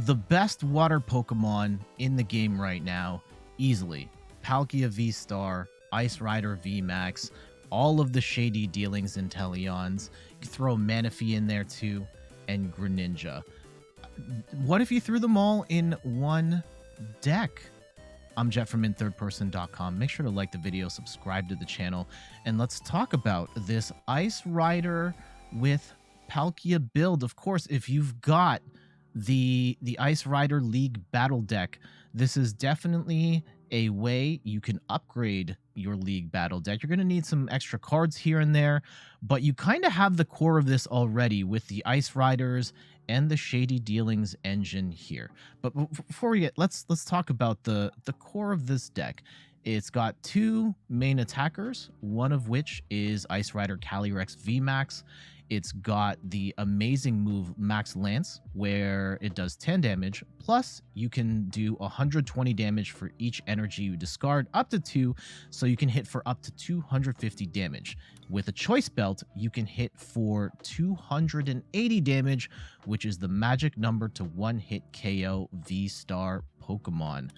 The best water Pokemon in the game right now, easily. Palkia VSTAR, Ice Rider VMAX, all of the shady dealings Inteleons. You can throw Manaphy in there too, and Greninja. What if you threw them all in one deck? I'm Jet from inthirdperson.com. Make sure to like the video, subscribe to the channel, and let's talk about this Ice Rider with Palkia build. Of course, if you've got the Ice Rider League battle deck, this is definitely a way you can upgrade your League battle deck. You're going to need some extra cards here and there, but you kind of have the core of this already with the Ice Riders and the Shady Dealings engine here. But before we get, let's talk about the core of this deck. It's got two main attackers, one of which is Ice Rider Calyrex VMAX. It's got the amazing move Max Lance, where it does 10 damage, plus you can do 120 damage for each energy you discard, up to 2, so you can hit for up to 250 damage. With a Choice Belt, you can hit for 280 damage, which is the magic number to one-hit KO V-Star Pokemon.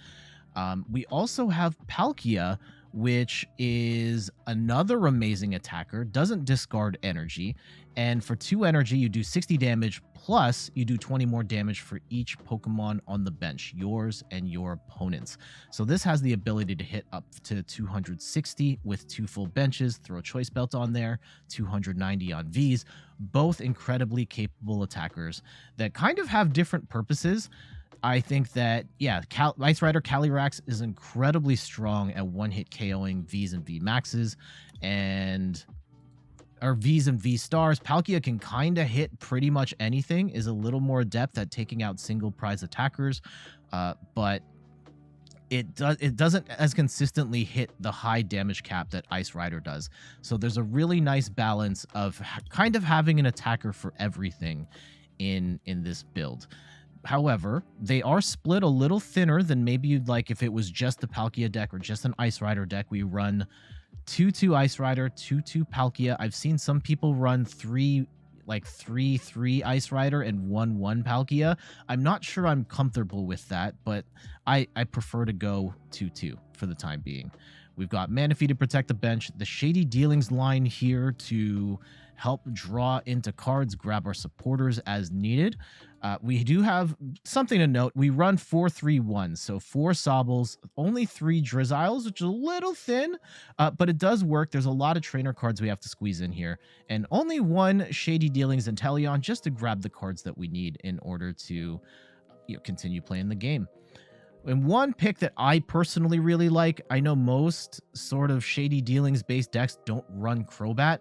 We also have Palkia, which is another amazing attacker, doesn't discard energy, and for 2 energy you do 60 damage, plus you do 20 more damage for each Pokemon on the bench, yours and your opponent's. So this has the ability to hit up to 260 with 2 full benches, throw a Choice Belt on there, 290 on Vs, both incredibly capable attackers that kind of have different purposes. I think that, yeah, Ice Rider Calyrex is incredibly strong at one-hit KOing Vs and VMAXs, or Vs and V-Stars. Palkia can kind of hit pretty much anything, is a little more adept at taking out single prize attackers, but it doesn't as consistently hit the high damage cap that Ice Rider does. So there's a really nice balance of kind of having an attacker for everything in this build. However, they are split a little thinner than maybe you'd like if it was just the Palkia deck or just an Ice Rider deck. We run 2-2 Ice Rider, 2-2 Palkia. I've seen some people run 3-3 Ice Rider and 1-1 Palkia. I'm not sure I'm comfortable with that, but I prefer to go 2-2 for the time being. We've got Manaphy to protect the bench, the Shady Dealings line here to help draw into cards, grab our supporters as needed. We do have something to note. We run 4-3-1, so 4 Sobbles, only 3 Drizziles, which is a little thin, but it does work. There's a lot of trainer cards we have to squeeze in here, and only 1 Shady Dealings Inteleon just to grab the cards that we need in order to continue playing the game. And one pick that I personally really like, I know most sort of Shady Dealings based decks don't run Crobat,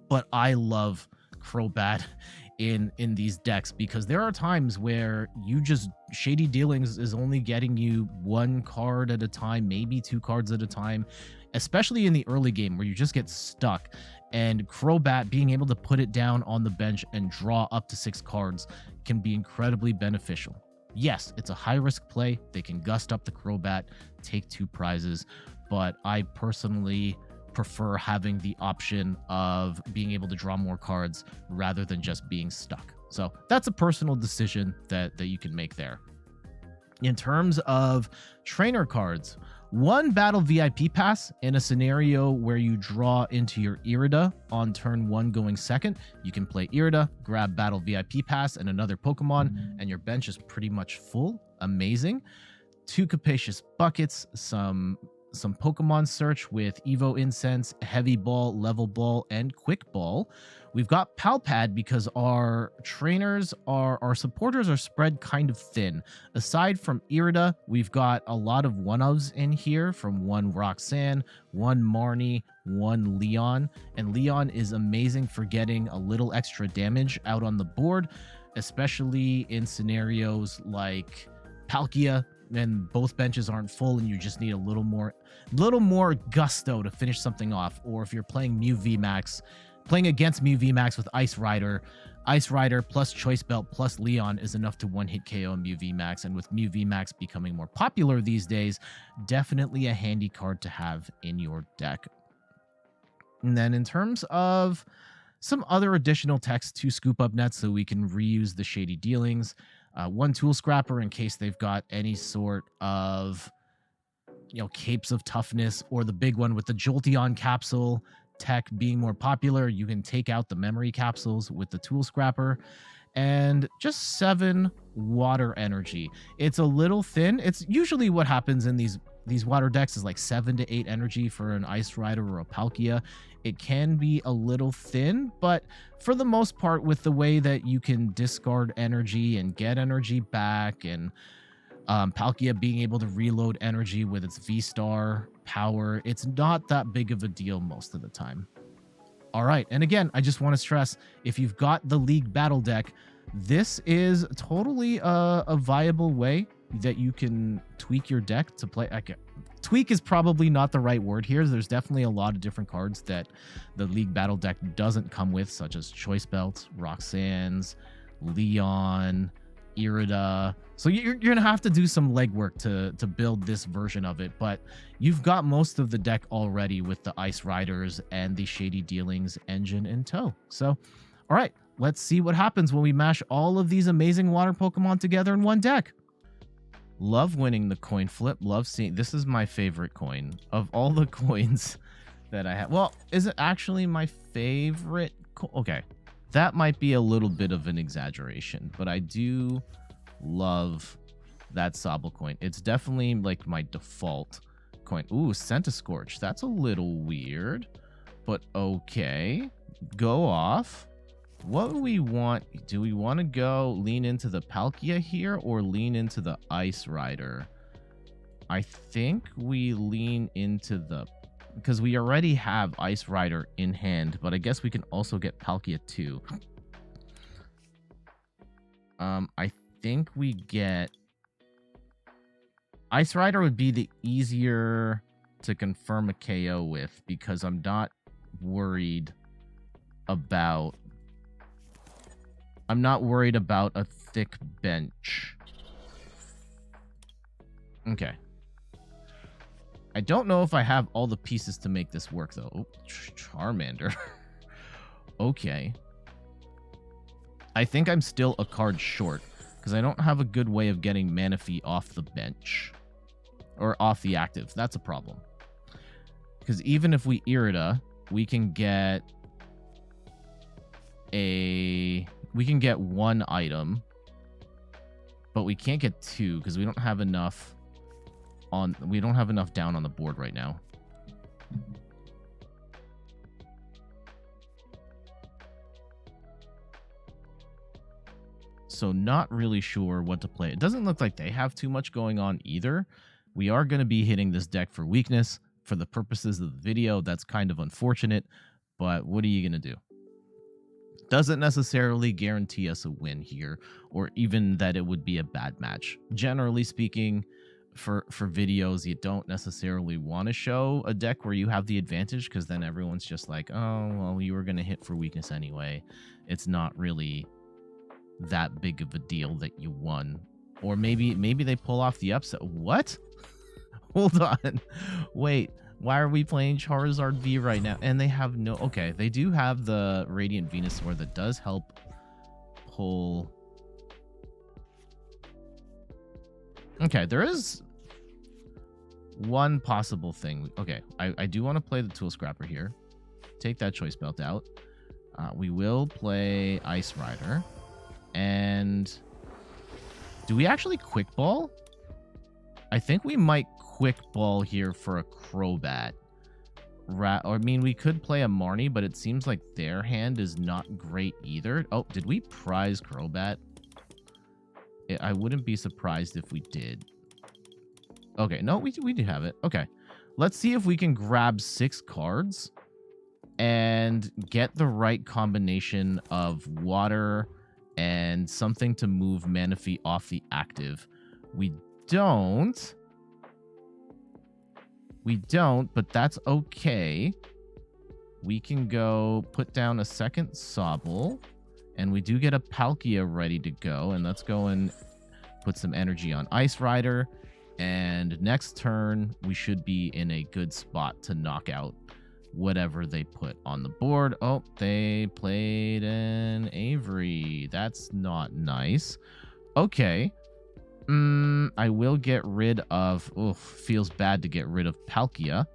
but I love Crobat in these decks because there are times where you just Shady Dealings is only getting you 1 card at a time, maybe 2 cards at a time, especially in the early game where you just get stuck. And Crobat being able to put it down on the bench and draw up to 6 cards can be incredibly beneficial. Yes, it's a high-risk play. They can gust up the Crobat, take 2 prizes, but I personally prefer having the option of being able to draw more cards rather than just being stuck. So that's a personal decision that you can make there. In terms of trainer cards, 1 Battle VIP Pass in a scenario where you draw into your Irida on turn 1 going second. You can play Irida, grab Battle VIP Pass and another Pokemon, and your bench is pretty much full. Amazing. 2 Capacious Buckets, some Pokemon search with Evo Incense, Heavy Ball, Level Ball, and Quick Ball. We've got Pal Pad because our trainers, our supporters are spread kind of thin. Aside from Irida, we've got a lot of 1-ofs in here, from 1 Roxanne, 1 Marnie, 1 Leon. And Leon is amazing for getting a little extra damage out on the board, especially in scenarios like Palkia, and both benches aren't full and you just need a little more gusto to finish something off. Or if you're playing Mew VMAX, playing against Mew VMAX with Ice Rider plus Choice Belt plus Leon is enough to one-hit KO Mew VMAX. And with Mew VMAX becoming more popular these days, definitely a handy card to have in your deck. And then in terms of some other additional text to Scoop Up Net so we can reuse the Shady Dealings, One Tool Scrapper in case they've got any sort of, Capes of Toughness, or the big one with the Jolteon capsule tech being more popular. You can take out the memory capsules with the Tool Scrapper. And just 7 water energy. It's a little thin. It's usually what happens in these water decks is like 7 to 8 energy for an Ice Rider or a Palkia. It can be a little thin, but for the most part, with the way that you can discard energy and get energy back, and Palkia being able to reload energy with its V-Star power, it's not that big of a deal most of the time. All right, and again, I just want to stress, if you've got the League Battle deck, this is totally a viable way that you can tweak your deck to play. Tweak is probably not the right word here. There's definitely a lot of different cards that the League Battle deck doesn't come with, such as Choice Belt, Roxanne's, Leon, Irida. So you're going to have to do some legwork to build this version of it, but you've got most of the deck already with the Ice Riders and the Shady Dealings engine in tow. So, all right, let's see what happens when we mash all of these amazing water Pokemon together in one deck. Love winning the coin flip. Love seeing... This is my favorite coin of all the coins that I have. Well, is it actually my favorite? Okay. That might be a little bit of an exaggeration, but I do love that Sobble coin. It's definitely like my default coin. Ooh, Centiskorch. That's a little weird, but okay. Go off. What do we want? Do we want to go lean into the Palkia here or lean into the Ice Rider? I think we lean into the... Because we already have Ice Rider in hand, but I guess we can also get Palkia too. I think we get... Ice Rider would be the easier to confirm a KO with, because I'm not worried about... a thick bench. Okay. I don't know if I have all the pieces to make this work, though. Oh, Charmander. Okay. I think I'm still a card short, because I don't have a good way of getting Manaphy off the bench. Or off the active. That's a problem. Because even if we Irida, we can get one item, but we can't get 2 because we don't have enough down on the board right now. So not really sure what to play. It doesn't look like they have too much going on either. We are going to be hitting this deck for weakness for the purposes of the video. That's kind of unfortunate, but what are you going to do? Doesn't necessarily guarantee us a win here, or even that it would be a bad match. Generally speaking, for videos, you don't necessarily want to show a deck where you have the advantage, because then everyone's just like, oh, well, you were going to hit for weakness anyway. It's not really that big of a deal that you won. Or maybe they pull off the upset. What? Hold on. Wait. Why are we playing Charizard V right now? And they have no... Okay, they do have the Radiant Venusaur that does help pull... Okay, there is one possible thing. Okay, I do want to play the Tool Scrapper here. Take that Choice Belt out. We will play Ice Rider. And... do we actually Quick Ball? I think we might Quick Ball here for a Crobat. I mean, we could play a Marnie, but it seems like their hand is not great either. Oh, did we prize Crobat? I wouldn't be surprised if we did. Okay, no, we do have it. Okay, let's see if we can grab 6 cards and get the right combination of water and something to move Manaphy off the active. We don't, but that's okay. We can go put down a second Sobble, and we do get a Palkia ready to go, and let's go and put some energy on Ice Rider, and next turn, we should be in a good spot to knock out whatever they put on the board. Oh, they played an Avery. That's not nice. Okay. I will get rid of... Oof, feels bad to get rid of Palkia.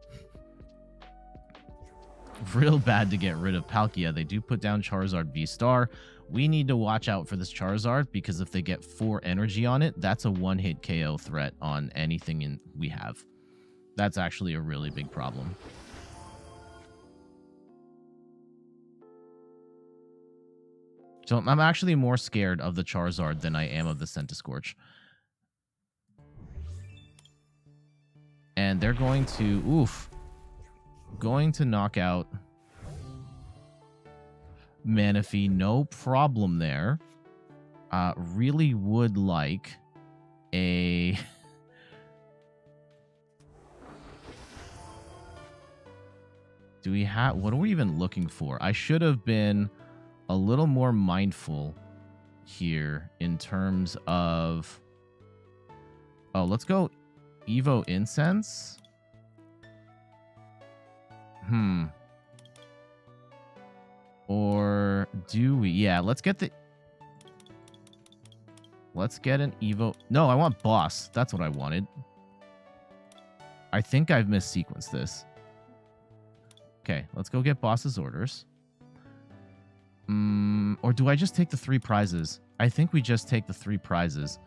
Real bad to get rid of Palkia. They do put down Charizard VSTAR. We need to watch out for this Charizard, because if they get 4 energy on it, that's a one-hit KO threat on anything we have. That's actually a really big problem. So I'm actually more scared of the Charizard than I am of the Centiskorch. And they're going to... Going to knock out Manaphy, no problem there. Really would like a... Do we have... What are we even looking for? I should have been a little more mindful here in terms of... Oh, let's go Evo Incense. Or do we? Yeah, let's get an Evo. No, I want Boss. That's what I wanted. I think I've missequenced this. Okay, let's go get Boss's orders. Or do I just take the 3 prizes? I think we just take the 3 prizes.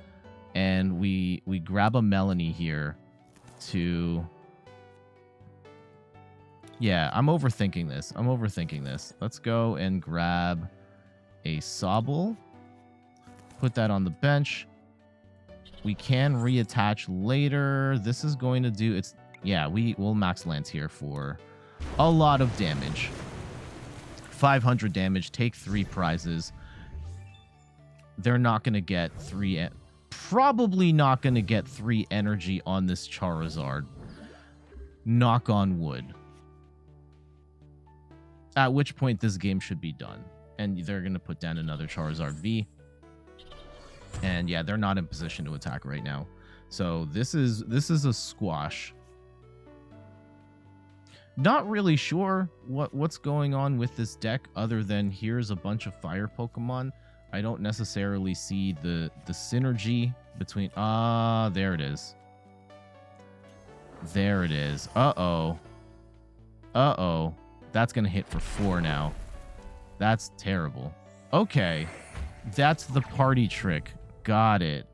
And we grab a Melanie here to... Yeah, I'm overthinking this. Let's go and grab a Sobble. Put that on the bench. We can reattach later. This is going to do... Yeah, we'll max Lance here for a lot of damage. 500 damage. Take 3 prizes. They're not going to get 3... Probably not going to get 3 energy on this Charizard. Knock on wood. At which point this game should be done. And they're going to put down another Charizard V. And yeah, they're not in position to attack right now. So this is a squash. Not really sure what's going on with this deck other than here's a bunch of fire Pokemon. I don't necessarily see the synergy between... there it is. There it is. Uh-oh. Uh-oh. That's going to hit for 4 now. That's terrible. Okay. That's the party trick. Got it.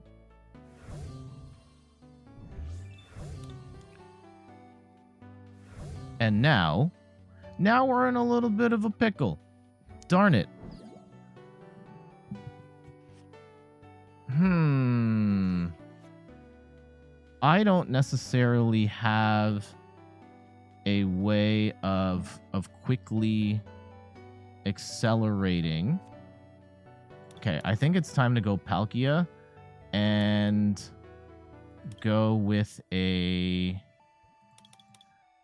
And now we're in a little bit of a pickle. Darn it. I don't necessarily have a way of quickly accelerating. Okay, I think it's time to go Palkia and go with a...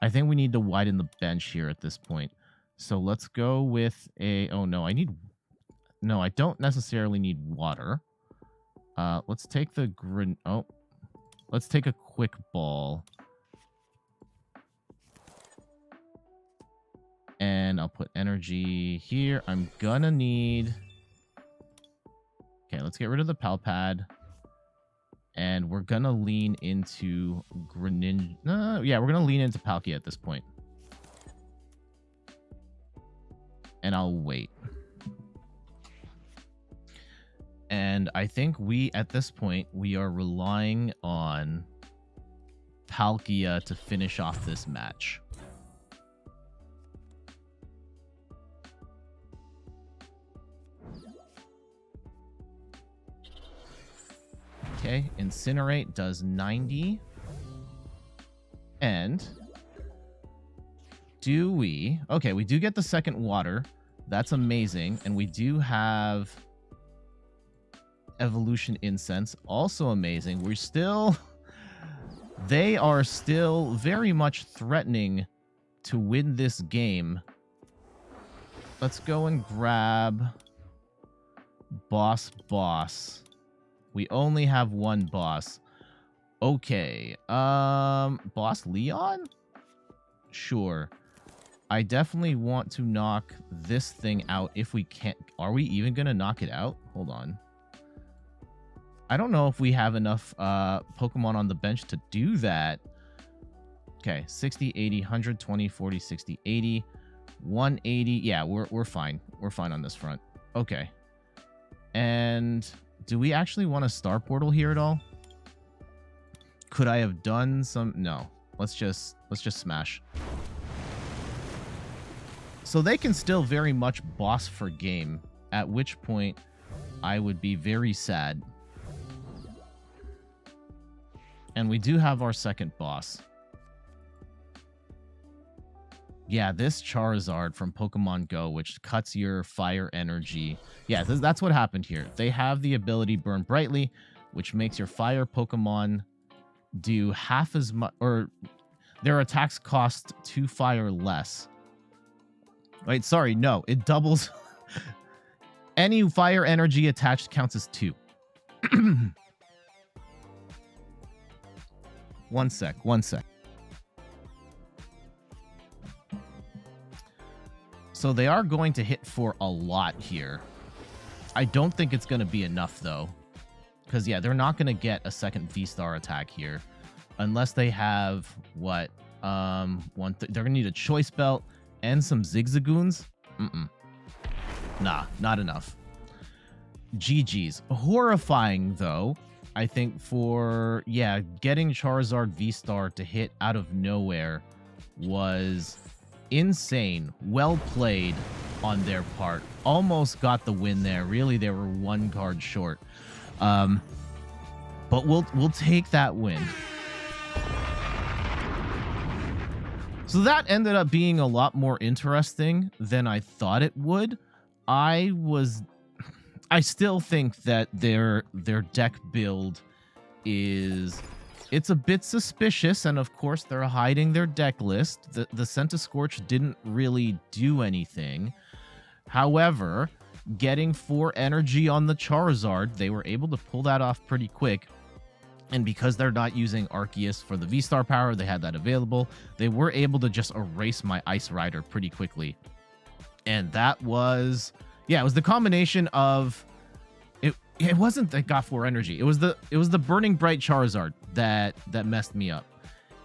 I think we need to widen the bench here at this point. So let's go with a... Oh, no, No, I don't necessarily need water. Let's take the... Let's take a quick ball. And I'll put energy here. I'm gonna need... Okay, let's get rid of the Pal Pad. And we're gonna lean into Greninja. Yeah, we're gonna lean into Palkia at this point. And I'll wait. And I think at this point, we are relying on Palkia to finish off this match. Okay, Incinerate does 90. And do we... Okay, we do get the second water. That's amazing. And we do have Evolution Incense. Also amazing. We're still... They are still very much threatening to win this game. Let's go and grab Boss. We only have one boss. Okay. Boss Leon? Sure. I definitely want to knock this thing out if we can't. Are we even going to knock it out? Hold on. I don't know if we have enough Pokemon on the bench to do that. Okay, 60, 80, 120, 40, 60, 80, 180. Yeah, we're fine. We're fine on this front. Okay. And do we actually want a Star Portal here at all? Could I have done some? No. Let's just smash. So they can still very much boss for game, at which point I would be very sad. And we do have our second boss. Yeah, this Charizard from Pokemon Go, which cuts your fire energy. Yeah, that's what happened here. They have the ability Burn Brightly, which makes your fire Pokemon do half as much, or their attacks cost 2 fire less. Wait, sorry, no, it doubles. Any fire energy attached counts as 2. One sec. So they are going to hit for a lot here. I don't think it's going to be enough, though. Because, yeah, they're not going to get a second V-Star attack here. Unless they have, what? They're going to need a Choice Belt and some Zigzagoons. Nah, not enough. GG's. Horrifying, though. I think for, yeah, getting Charizard V-Star to hit out of nowhere was insane. Well played on their part. Almost got the win there. Really, they were 1 card short. But we'll take that win. So that ended up being a lot more interesting than I thought it would. I still think that their deck build it's a bit suspicious, and of course they're hiding their deck list. The Centiskorch didn't really do anything. However, getting 4 energy on the Charizard, they were able to pull that off pretty quick. And because they're not using Arceus for the V-Star power, they had that available. They were able to just erase my Ice Rider pretty quickly. And that was, yeah, it was the combination of, it wasn't that got 4 energy. It was the Burning Bright Charizard that messed me up.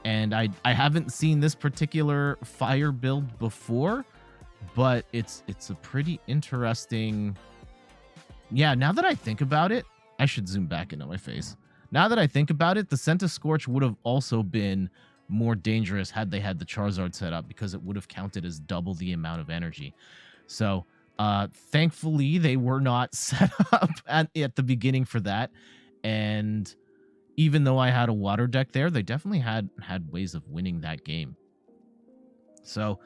And I haven't seen this particular fire build before, but it's a pretty interesting. Yeah, now that I think about it, I should zoom back into my face. Now that I think about it, the Centiskorch would have also been more dangerous had they had the Charizard set up, because it would have counted as double the amount of energy. So, thankfully, they were not set up at the beginning for that. And even though I had a water deck there, they definitely had ways of winning that game. So,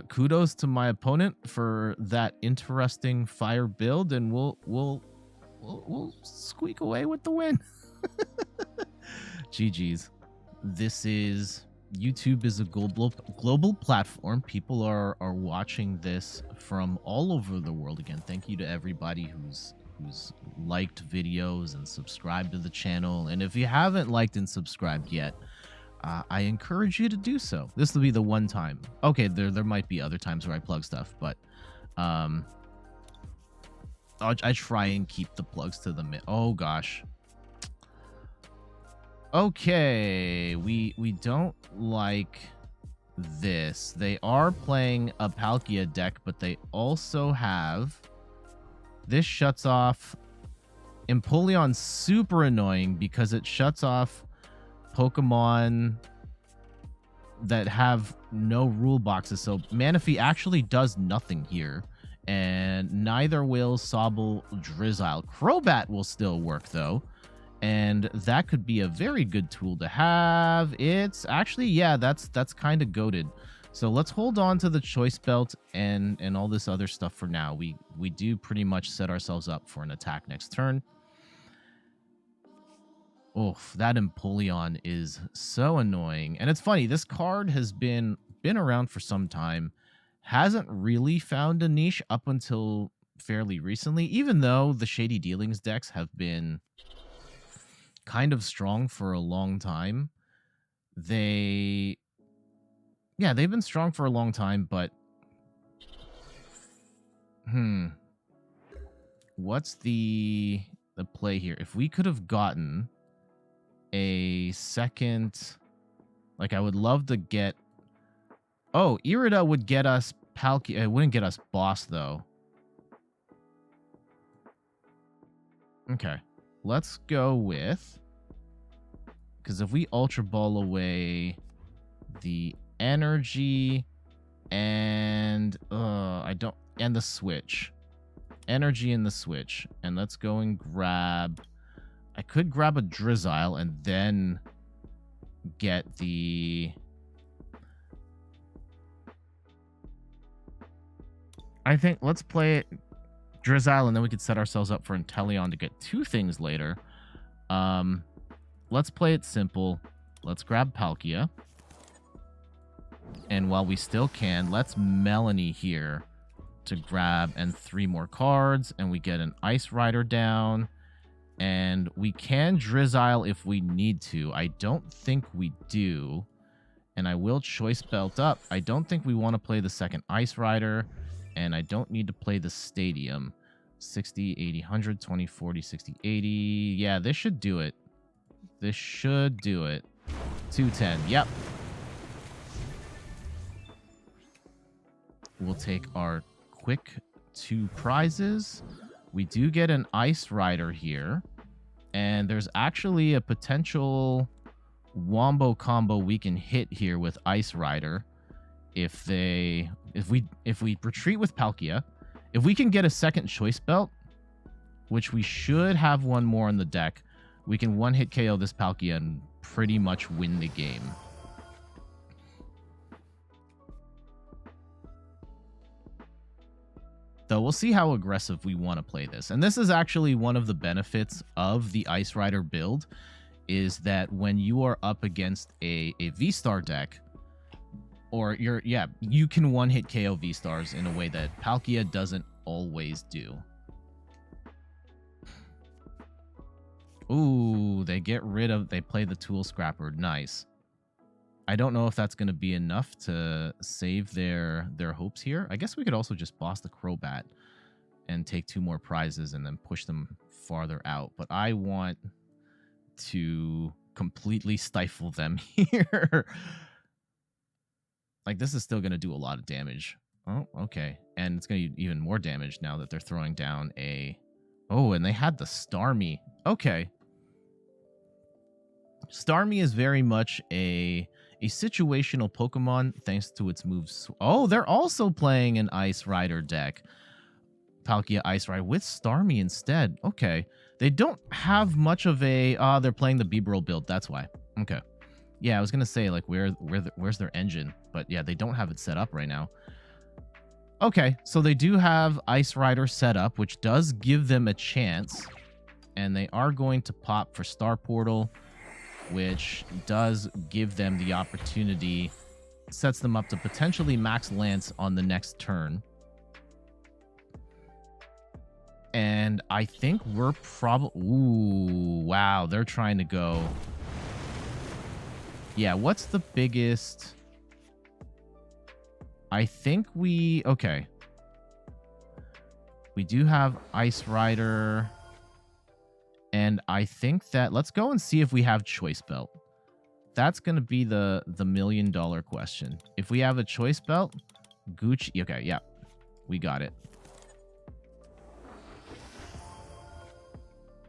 kudos to my opponent for that interesting fire build, and we'll squeak away with the win. GG's. YouTube is a global platform. People are watching this from all over the world. Again, thank you to everybody who's liked videos and subscribed to the channel. And if you haven't liked and subscribed yet, I encourage you to do so. This will be the one time. Okay, there might be other times where I plug stuff, but I try and keep the plugs to the mid. Oh gosh. Okay, we don't like this. They are playing a Palkia deck, but they also have, this shuts off Empoleon's super annoying because it shuts off Pokemon that have no rule boxes. So Manaphy actually does nothing here, and neither will Sobble Drizzile. Crobat will still work though, and that could be a very good tool to have. It's actually, yeah, that's kind of goated. So let's hold on to the Choice Belt and all this other stuff for now. We do pretty much set ourselves up for an attack next turn. Oh, that Empoleon is so annoying. And it's funny, this card has been around for some time. Hasn't really found a niche up until fairly recently, even though the Shady Dealings decks have been kind of strong for a long time. They've been strong for a long time, but what's the the play here. If we could have gotten a second, like I would love to get. Oh, Irida would get us Palkia. It wouldn't get us Boss though. Okay, let's go with, because if we Ultra Ball away the energy and and the switch, energy and the switch, and let's go and grab. I could grab a Drizzile and then get the. I think let's play it Drizzile, and then we could set ourselves up for Inteleon to get two things later. Let's play it simple. Let's grab Palkia. And while we still can, let's Melanie here to grab and 3 more cards. And we get an Ice Rider down. And we can Drizzile if we need to. I don't think we do. And I will Choice Belt up. I don't think we want to play the second Ice Rider. And I don't need to play the Stadium. 60, 80, 100, 20, 40, 60, 80. Yeah, this should do it. This should do it. 210. Yep. We'll take our quick 2 prizes. We do get an Ice Rider here. And there's actually a potential Wombo combo we can hit here with Ice Rider. If we retreat with Palkia, if we can get a second Choice Belt, which we should have one more in the deck, we can one-hit KO this Palkia and pretty much win the game. Though we'll see how aggressive we want to play this. And this is actually one of the benefits of the Ice Rider build, is that when you are up against a V-Star deck, or you can one-hit KO V-Stars in a way that Palkia doesn't always do. Ooh, they play the Tool Scrapper. Nice. I don't know if that's going to be enough to save their hopes here. I guess we could also just boss the Crobat and take 2 more prizes and then push them farther out. But I want to completely stifle them here. Like, this is still going to do a lot of damage. Oh, okay. And it's going to do even more damage now that they're throwing down a... Oh, and they had the Starmie. Okay. Starmie is very much a situational Pokemon thanks to its moves. Oh, they're also playing an Ice Rider deck. Palkia Ice Rider with Starmie instead. Okay. They don't have much of a... they're playing the Bibro build. That's why. Okay. Yeah, I was going to say, like, where's their engine? But yeah, they don't have it set up right now. Okay, so they do have Ice Rider set up, which does give them a chance. And they are going to pop for Star Portal, which does give them the opportunity, sets them up to potentially max Lance on the next turn. And I think we're probably... Ooh, wow, they're trying to go... Yeah, what's the biggest... I think we... Okay. We do have Ice Rider. And I think that... Let's go and see if we have Choice Belt. That's going to be the $1 million question. If we have a Choice Belt, Gucci... Okay, yeah. We got it.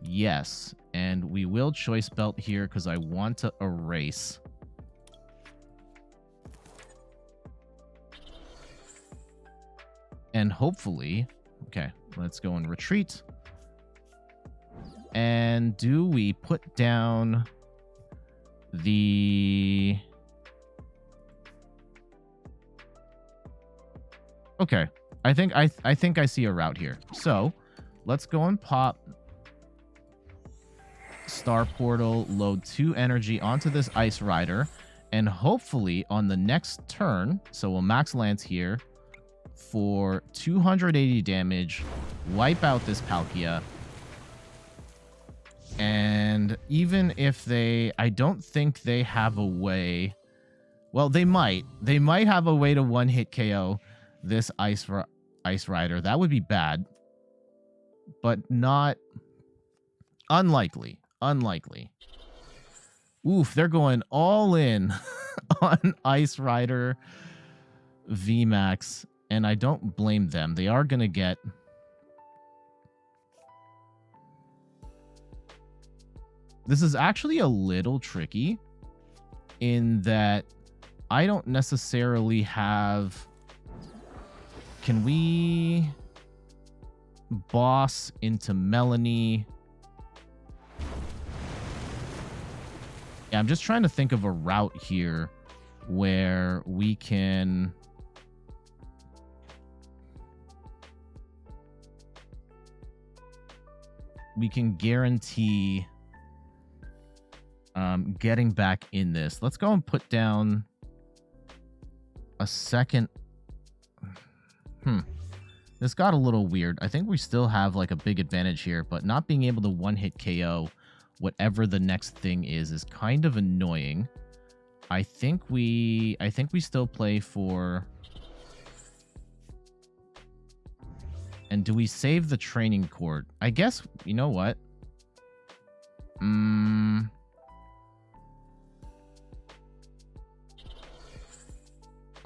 Yes. And we will Choice Belt here because I want to erase... And hopefully, okay, let's go and retreat. And do we put down the... Okay, I think I see a route here. So let's go and pop Star Portal, load 2 energy onto this Ice Rider, and hopefully on the next turn, so we'll max Lance here for 280 damage, wipe out this Palkia. And even if they... I don't think they have a way... Well, they might. They might have a way to one-hit KO this Ice Rider. That would be bad. But not Unlikely. Unlikely. Oof, they're going all in on Ice Rider VMAX, and I don't blame them. They are going to get... This is actually a little tricky in that I don't necessarily have... Can we boss into Melanie? Yeah, I'm just trying to think of a route here where we can... guarantee getting back in this. Let's go and put down a second. This got a little weird. I think we still have like a big advantage here, but not being able to one-hit KO whatever the next thing is kind of annoying. I think we still play for... And do we save the training court? I guess, you know what?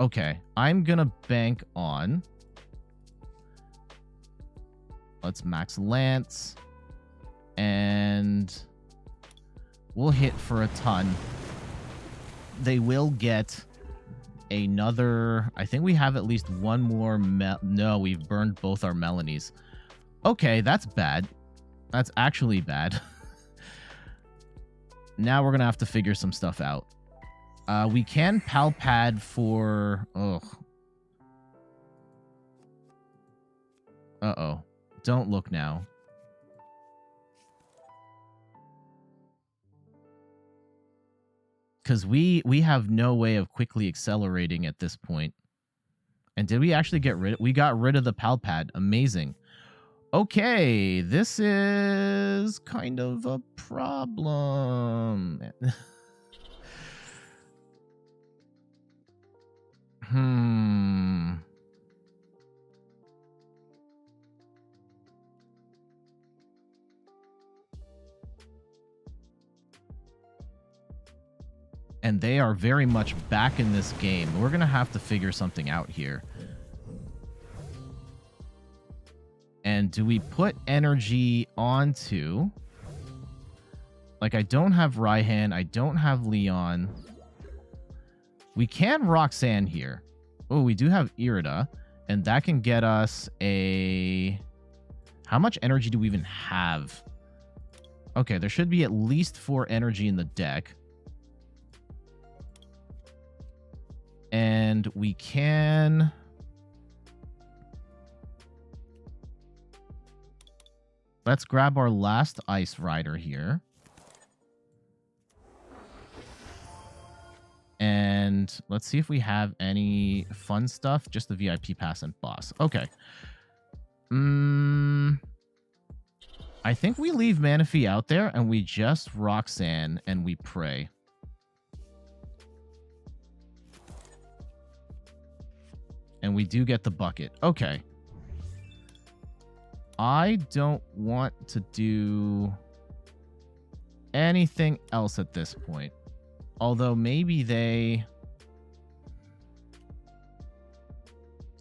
Okay, I'm gonna bank on... Let's max Lance. And we'll hit for a ton. They will get another... I think we have at least one more... No, we've burned both our Melanies. Okay, that's bad. That's actually bad. Now we're going to have to figure some stuff out. We can Pal Pad for... Ugh. Uh-oh. Don't look now. Because we have no way of quickly accelerating at this point. And did we actually get rid of... We got rid of the Pal Pad. Amazing. Okay, this is kind of a problem. And they are very much back in this game. We're going to have to figure something out here. And do we put energy onto... Like, I don't have Raihan. I don't have Leon. We can Roxanne here. Oh, we do have Irida. And that can get us a... How much energy do we even have? Okay, there should be at least 4 energy in the deck. And we can... Let's grab our last Ice Rider here. And let's see if we have any fun stuff. Just the VIP Pass and Boss. Okay. I think we leave Manaphy out there and we just Roxanne and we pray. And we do get the bucket. Okay. I don't want to do anything else at this point. Although maybe they...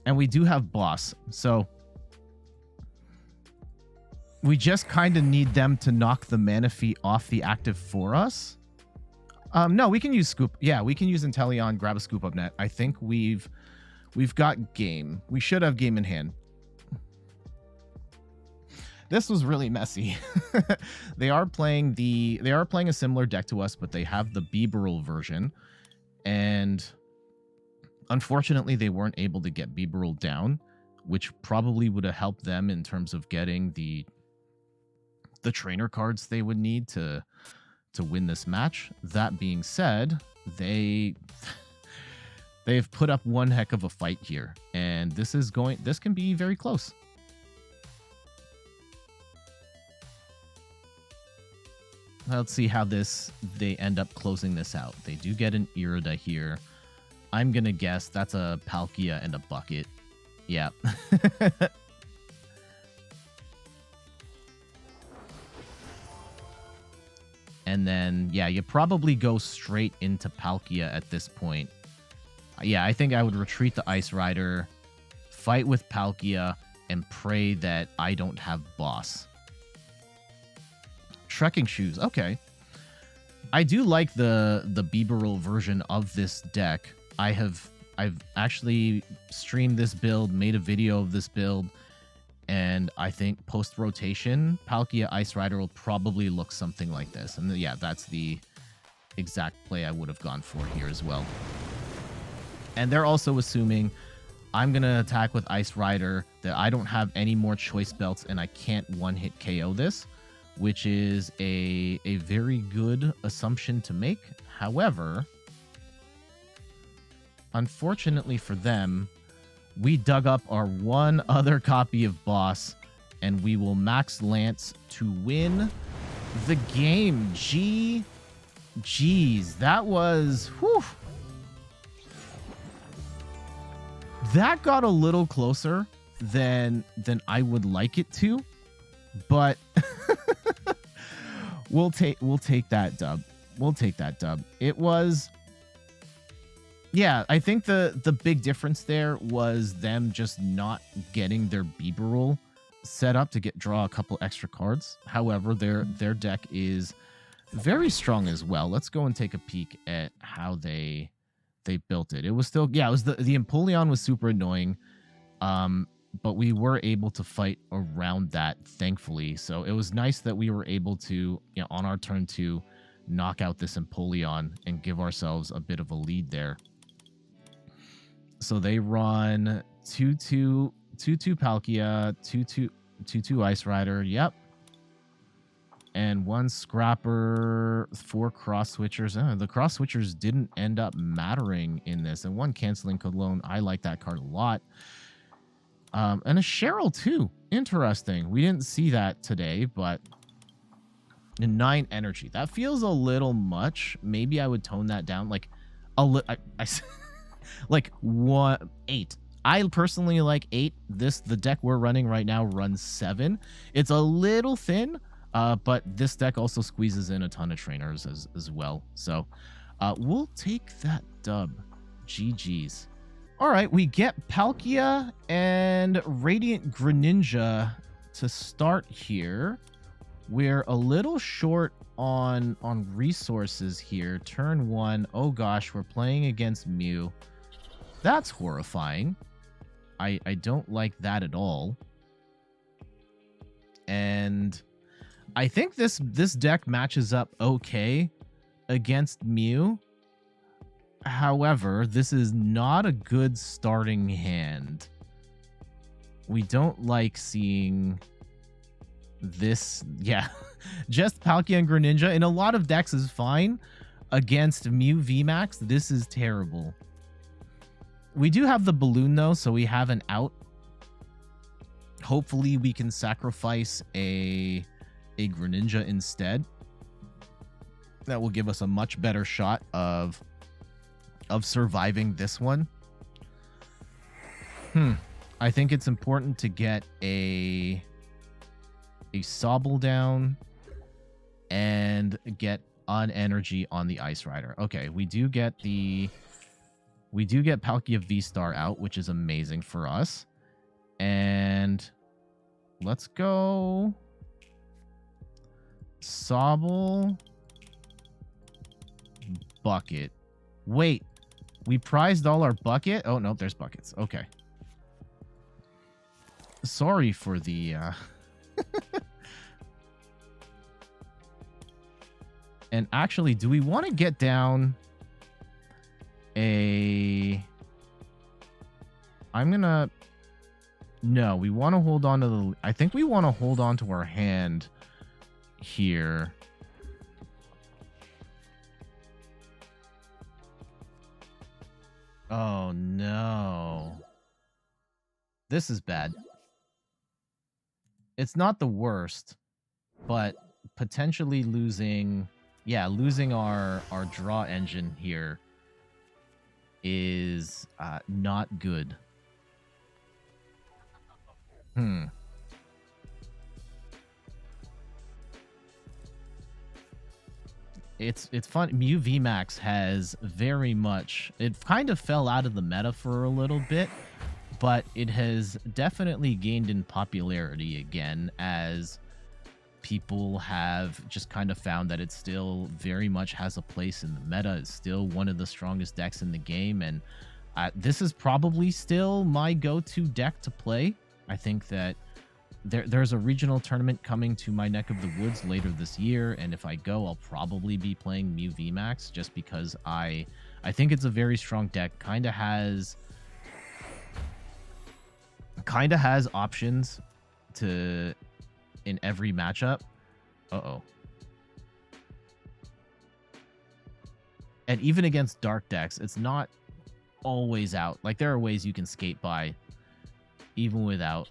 And we do have Boss. So we just kind of need them to knock the Manaphy off the active for us. No, we can use Scoop. Yeah, we can use Inteleon, grab a Scoop Up Net. I think we've got game. We should have game in hand. This was really messy. They are playing a similar deck to us, but they have the Bibarel version. And unfortunately, they weren't able to get Bibarel down, which probably would have helped them in terms of getting the trainer cards they would need to win this match. That being said, they've put up one heck of a fight here, and this can be very close. Let's see how they end up closing this out. They do get an Irida here. I'm gonna guess that's a Palkia and a bucket. Yeah. And then, yeah, you probably go straight into Palkia at this point. Yeah, I think I would retreat the Ice Rider, fight with Palkia, and pray that I don't have boss. Trekking shoes. Okay. I do like the Bibarel version of this deck. I've actually streamed this build, made a video of this build, and I think post-rotation, Palkia Ice Rider will probably look something like this. And yeah, that's the exact play I would have gone for here as well. And they're also assuming I'm going to attack with Ice Rider, that I don't have any more choice belts, and I can't one-hit KO this, which is a very good assumption to make. However, unfortunately for them, we dug up our one other copy of Boss, and we will max Lance to win the game. Jeez, that was... Whew. That got a little closer than I would like it to, but we'll take that dub. We'll take that dub. It was... Yeah, I think the big difference there was them just not getting their Bibarel set up to draw a couple extra cards. However, their deck is very strong as well. Let's go and take a peek at how they built it. It was still, yeah, it was the Inteleon was super annoying, but we were able to fight around that, thankfully. So it was nice that we were able to, you know, on our turn 2, knock out this Inteleon and give ourselves a bit of a lead there. So they run 2-2 Palkia, 2-2 Ice Rider, yep. And 1 Scrapper, 4 Cross Switchers. The Cross Switchers didn't end up mattering in this. And 1 Canceling Cologne. I like that card a lot. And a Cheryl, too. Interesting. We didn't see that today, but... 9 energy. That feels a little much. Maybe I would tone that down. Like, like 8. I personally like 8. The deck we're running right now runs 7. It's a little thin, but this deck also squeezes in a ton of trainers as well. So we'll take that dub. GG's. All right, we get Palkia and Radiant Greninja to start here. We're a little short on resources here. Turn 1. Oh gosh, we're playing against Mew. That's horrifying. I don't like that at all. And I think this deck matches up okay against Mew. However, this is not a good starting hand. We don't like seeing this. Yeah, just Palkia and Greninja in a lot of decks is fine. Against Mew VMAX, this is terrible. We do have the balloon, though, so we have an out. Hopefully, we can sacrifice a Greninja instead. That will give us a much better shot of surviving this one. I think it's important to get a Sobble down and get on energy on the Ice Rider. Okay, we do get Palkia VSTAR out, which is amazing for us. And let's go Sobble Bucket. Wait, we prized all our bucket? Oh, no, there's buckets. Okay. Sorry for the... And actually, do we want to get down a... I'm gonna... No, we want to hold on to the... I think we want to hold on to our hand here. Oh, no. This is bad. It's not the worst, but potentially losing... Yeah, losing our draw engine here is not good. it's fun. Mew VMAX has very much, it kind of fell out of the meta for a little bit, but it has definitely gained in popularity again as people have just kind of found that it still very much has a place in the meta. It's still one of the strongest decks in the game, and this is probably still my go-to deck to play. I think that there's a regional tournament coming to my neck of the woods later this year, and if I go, I'll probably be playing Mew VMAX just because I think it's a very strong deck. Kind of has options to in every matchup. And even against dark decks, it's not always out. Like, there are ways you can skate by even without.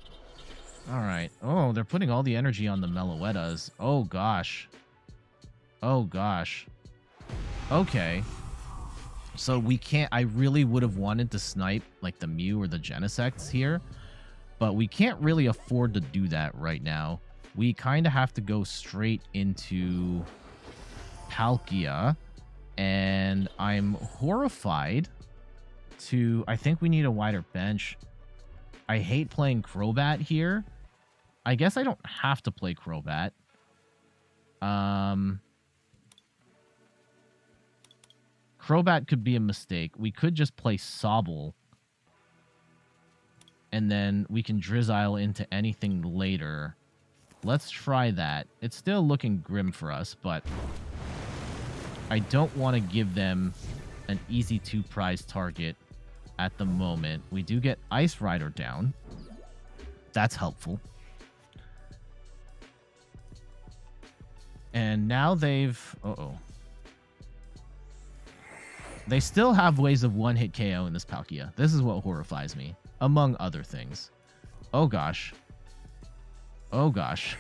All right. Oh, they're putting all the energy on the Meloettas. Oh, gosh. Oh, gosh. Okay. So we can't... I really would have wanted to snipe, like, the Mew or the Genesects here, but we can't really afford to do that right now. We kind of have to go straight into Palkia, and I'm horrified to... I think we need a wider bench. I hate playing Crobat here. I guess I don't have to play Crobat. Crobat could be a mistake. We could just play Sobble. And then we can Drizzile into anything later. Let's try that. It's still looking grim for us, but I don't want to give them an easy 2-prize target at the moment. We do get Ice Rider down. That's helpful. And now they've... They still have ways of one-hit KO in this Palkia. This is what horrifies me, among other things. Oh, gosh. Oh, gosh.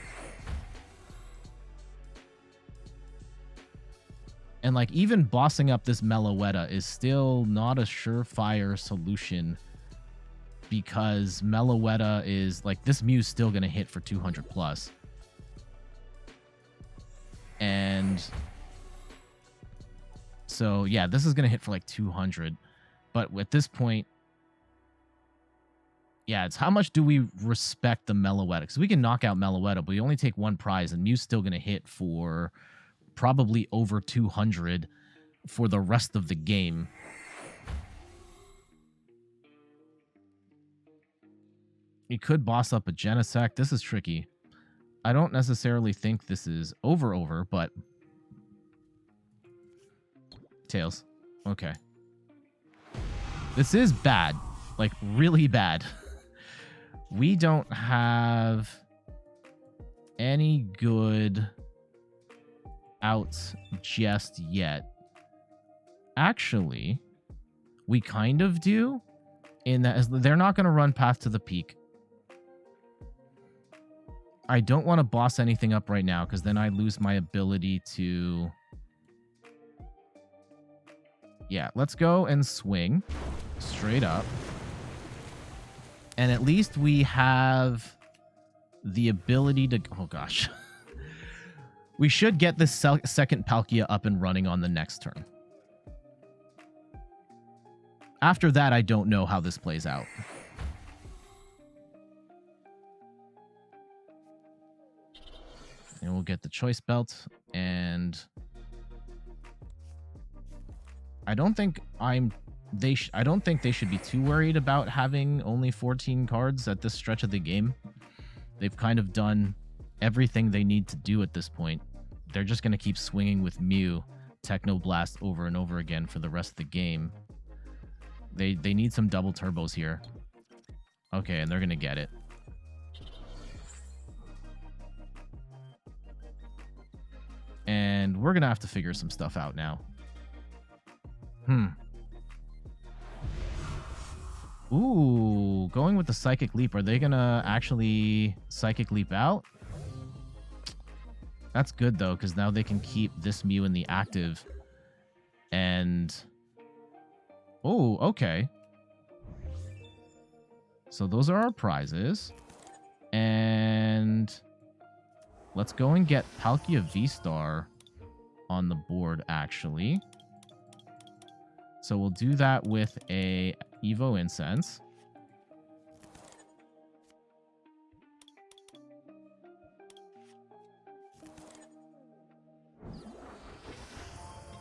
And, like, even bossing up this Meloetta is still not a surefire solution, because Meloetta is, like, this Mew's still going to hit for 200 plus. And so, yeah, this is going to hit for, like, 200. But at this point, yeah, it's how much do we respect the Meloetta? Because we can knock out Meloetta, but we only take 1 prize, and Mew's still going to hit for probably over 200 for the rest of the game. You could boss up a Genesect. This is tricky. I don't necessarily think this is over, but... Tails. Okay. This is bad. Like, really bad. We don't have any good outs just yet. Actually, we kind of do, in that they're not going to run Path to the Peak. I don't want to boss anything up right now, because then I lose my ability to... Yeah, let's go and swing straight up. And at least we have the ability to... Oh, gosh. We should get this second Palkia up and running on the next turn. After that, I don't know how this plays out. And we'll get the Choice Belt, and I don't think I don't think they should be too worried about having only 14 cards at this stretch of the game. They've kind of done everything they need to do at this point. They're just going to keep swinging with Mew, Techno Blast over and over again for the rest of the game. They need some double turbos here. Okay, and they're going to get it. And we're going to have to figure some stuff out now. Ooh, going with the Psychic Leap. Are they going to actually Psychic Leap out? That's good, though, because now they can keep this Mew in the active. And... Oh, okay. So those are our prizes. And... let's go and get Palkia VSTAR on the board, actually. So we'll do that with a Evo Incense.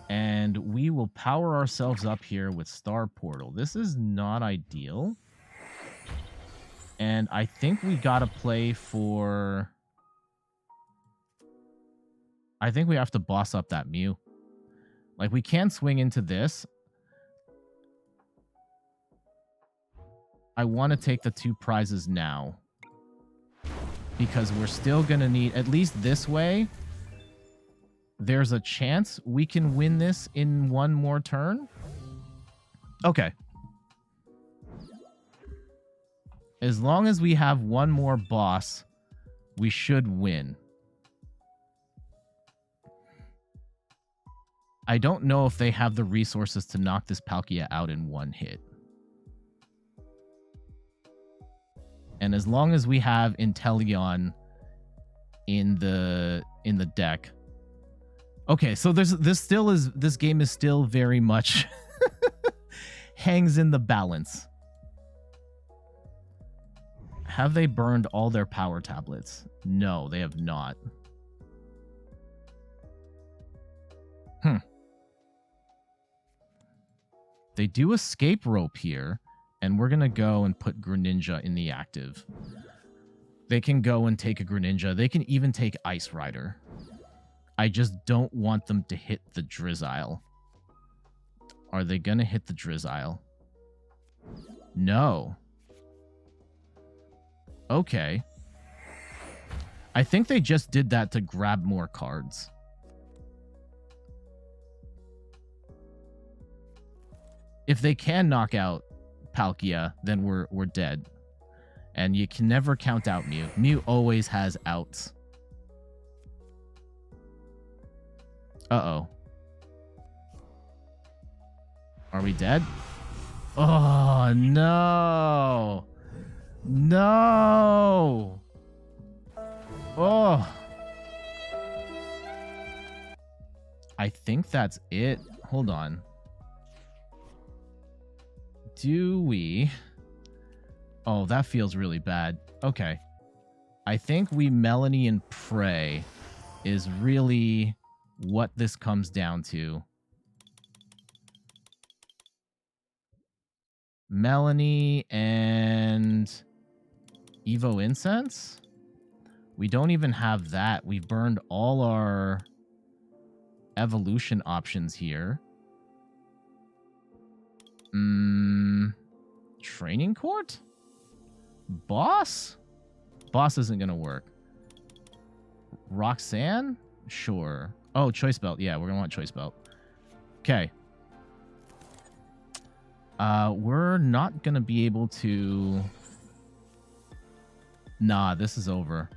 And we will power ourselves up here with Star Portal. This is not ideal. And I think we got to play for... I think we have to boss up that Mew. Like, we can swing into this. I want to take the 2 prizes now. Because we're still going to need... At least this way... There's a chance we can win this in 1 more turn. Okay. As long as we have 1 more boss, we should win. I don't know if they have the resources to knock this Palkia out in 1 hit. And as long as we have Inteleon in the deck... Okay, so this game is still very much hangs in the balance. Have they burned all their power tablets? No, they have not. They do escape rope here, and we're gonna go and put Greninja in the active. They can go and take a Greninja. They can even take Ice Rider. I just don't want them to hit the Drizzile. Are they going to hit the Drizzile? No. Okay. I think they just did that to grab more cards. If they can knock out Palkia, then we're dead. And you can never count out Mew. Mew always has outs. Uh-oh. Are we dead? Oh, no. No. Oh. I think that's it. Hold on. Do we... Oh, that feels really bad. Okay. I think we Melanie and Pray is really... what this comes down to. Melanie and Evo Incense? We don't even have that. We've burned all our evolution options here. Training Court? Boss? Boss isn't going to work. Roxanne? Sure. Oh, Choice Belt. Yeah, we're going to want Choice Belt. Okay. We're not going to be able to... Nah, this is over.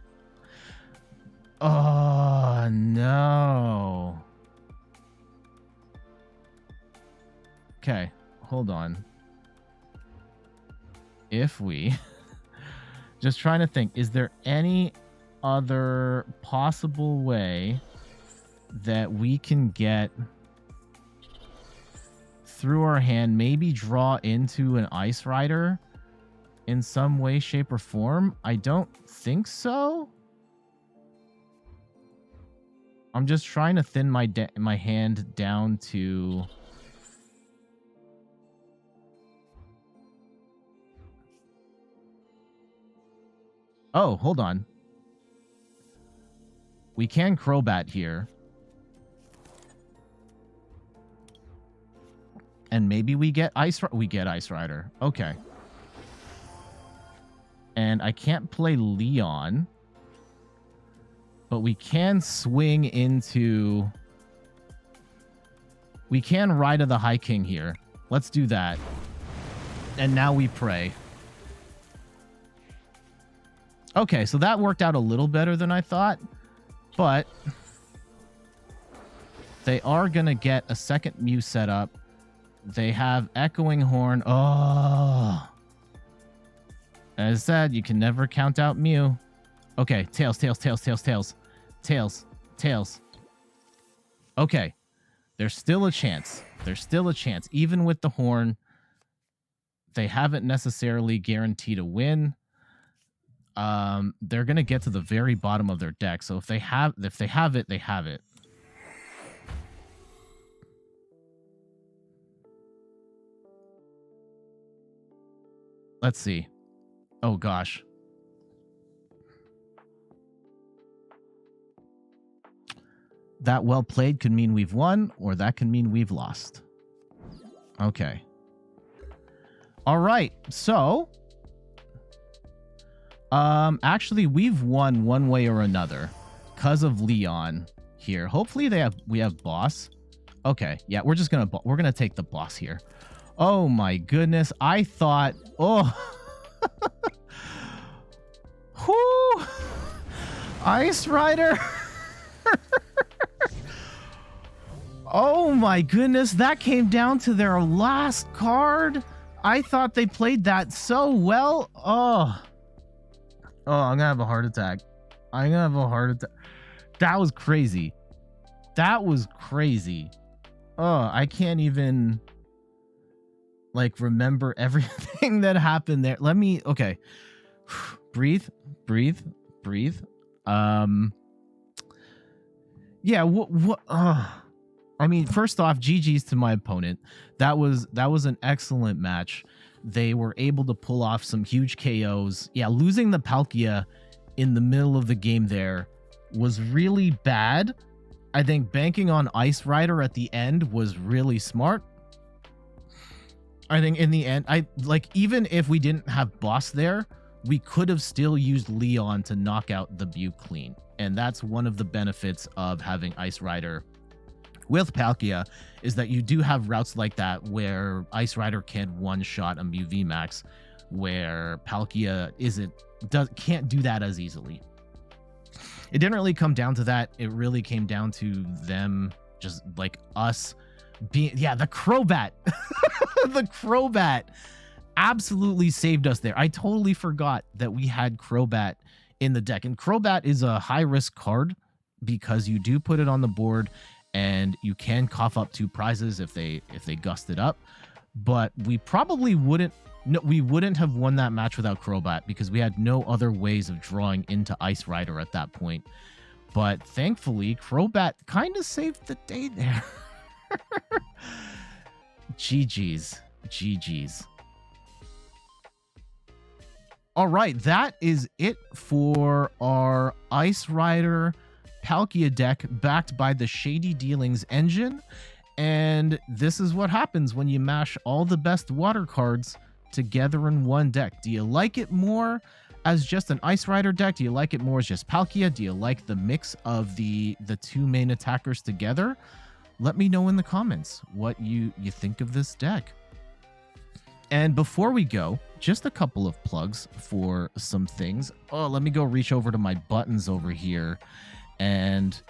Oh, no. Okay, hold on. If we... Just trying to think, is there any other possible way that we can get through our hand, maybe draw into an Ice Rider in some way, shape, or form? I don't think so. I'm just trying to thin my hand down to... Oh, hold on. We can Crobat here. And maybe we get Ice Rider. Okay. And I can't play Leon. But we can swing into... We can Ride of the High King here. Let's do that. And now we pray. Okay, so that worked out a little better than I thought. But they are going to get a second Mew set up. They have Echoing Horn. Oh. As I said, you can never count out Mew. Okay, Tails. Okay. There's still a chance. There's still a chance. Even with the horn, they haven't necessarily guaranteed a win. They're gonna get to the very bottom of their deck. So if they have it, they have it. Let's see. Oh gosh. That well played could mean we've won, or that can mean we've lost. Okay. All right. So, actually, we've won one way or another because of Leon here. Hopefully, we have boss. Okay. Yeah, we're gonna take the boss here. Oh my goodness! I thought. Oh. Whoo! Ice Rider. Oh my goodness, that came down to their last card. I thought they played that so well. Oh, I'm gonna have a heart attack. I'm gonna have a heart attack. That was crazy. That was crazy. Oh, I can't even like remember everything that happened there. Let me, okay. Breathe. Yeah, what I mean, first off, GG's to my opponent. That was an excellent match. They were able to pull off some huge KOs. Yeah, losing the Palkia in the middle of the game there was really bad. I think banking on Ice Rider at the end was really smart. I think in the end, even if we didn't have boss there, we could have still used Leon to knock out the Mew clean. And that's one of the benefits of having Ice Rider with Palkia, is that you do have routes like that where Ice Rider can one-shot a Mew VMAX, where Palkia can't do that as easily. It didn't really come down to that. It really came down to them, just like us being, yeah, the Crobat. The Crobat absolutely saved us there. I totally forgot that we had Crobat in the deck. And Crobat is a high-risk card because you do put it on the board and you can cough up 2 prizes if they gust it up. But we probably wouldn't have won that match without Crobat because we had no other ways of drawing into Ice Rider at that point. But thankfully, Crobat kind of saved the day there. GG's. All right, that is it for our Ice Rider Palkia deck backed by the Shady Dealings engine. And this is what happens when you mash all the best water cards together in one deck. Do you like it more as just an Ice Rider deck? Do you like it more as just Palkia? Do you like the mix of the 2 main attackers together? Let me know in the comments what you think of this deck. And before we go, just a couple of plugs for some things. Oh, let me go reach over to my buttons over here. And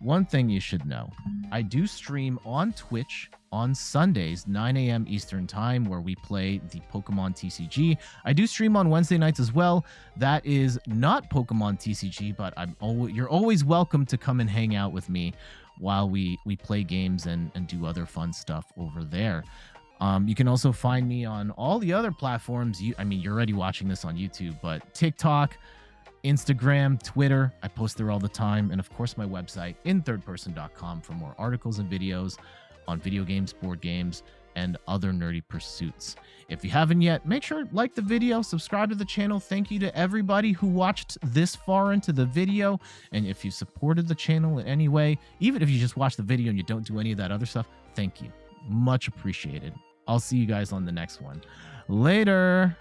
one thing you should know, I do stream on Twitch on Sundays, 9 a.m. Eastern Time, where we play the Pokemon TCG. I do stream on Wednesday nights as well. That is not Pokemon TCG, but you're always welcome to come and hang out with me while we play games and do other fun stuff over there. You can also find me on all the other platforms. You're already watching this on YouTube, but TikTok, Instagram, Twitter, I post there all the time. And of course, my website, inthirdperson.com, for more articles and videos on video games, board games, and other nerdy pursuits. If you haven't yet, make sure to like the video, subscribe to the channel. Thank you to everybody who watched this far into the video. And if you supported the channel in any way, even if you just watch the video and you don't do any of that other stuff, thank you. Much appreciated. I'll see you guys on the next one. Later.